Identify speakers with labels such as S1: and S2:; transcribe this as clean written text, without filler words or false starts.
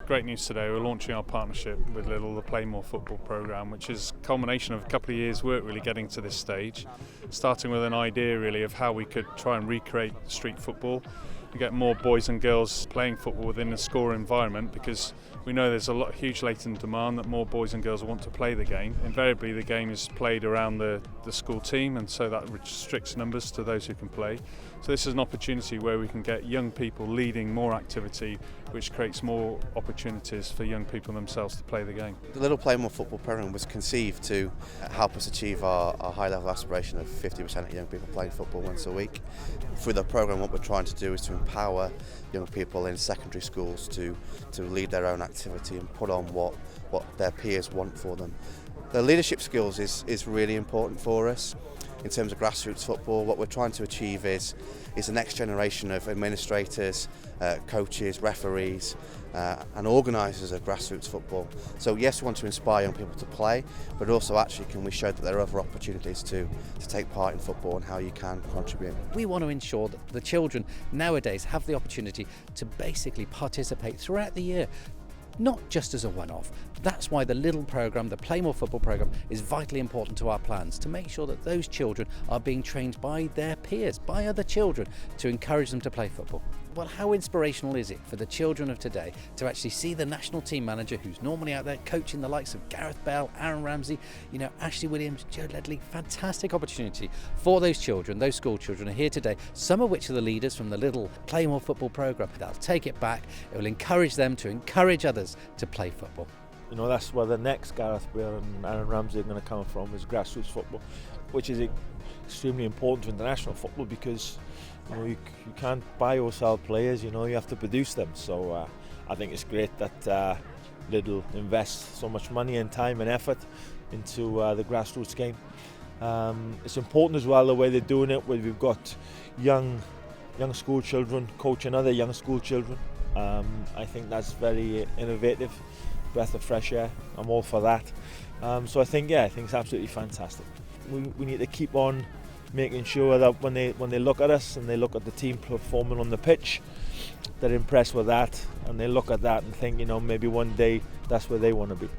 S1: great news today. We're launching our partnership with Lidl Play More Football programme, which is a culmination of a couple of years' work really getting to this stage, starting with an idea really of how we could try and recreate street football and get more boys and girls playing football within a school environment, because we know there's a huge latent demand that more boys and girls want to play the game. Invariably the game is played around the school team, and so that restricts numbers to those who can play. So this is an opportunity where we can get young people leading more activity, which creates more opportunities for young people themselves to play the game.
S2: The Lidl Play More Football programme was conceived to help us achieve our high-level aspiration of 50% of young people playing football once a week. Through the programme, what we're trying to do is to empower young people in secondary schools to lead their own activity and put on what their peers want for them. The leadership skills is really important for us. In terms of grassroots football, what we're trying to achieve is the next generation of administrators, coaches, referees and organisers of grassroots football. So yes, we want to inspire young people to play, but also actually can we show that there are other opportunities to take part in football and how you can contribute.
S3: We want to ensure that the children nowadays have the opportunity to basically participate throughout the year, not just as a one-off. That's why the Lidl programme, the Play More Football programme, is vitally important to our plans, to make sure that those children are being trained by their peers, by other children, to encourage them to play football. Well, how inspirational is it for the children of today to actually see the national team manager, who's normally out there coaching the likes of Gareth Bale, Aaron Ramsey, Ashley Williams, Joe Ledley. Fantastic opportunity for those children, those school children are here today, some of which are the leaders from the Lidl Play More Football programme. They'll take it back, it will encourage them to encourage others to play football.
S4: That's where the next Gareth Bale and Aaron Ramsey are going to come from, is grassroots football, which is extremely important to international football, because you can't buy or sell players, you have to produce them. So I think it's great that Lidl invests so much money and time and effort into the grassroots game. It's important as well the way they're doing it, where we've got young school children coaching other young school children. I think that's very innovative, breath of fresh air. I'm all for that. So I think it's absolutely fantastic. We need to keep on making sure that when they look at us and they look at the team performing on the pitch, they're impressed with that, and they look at that and think, maybe one day that's where they want to be.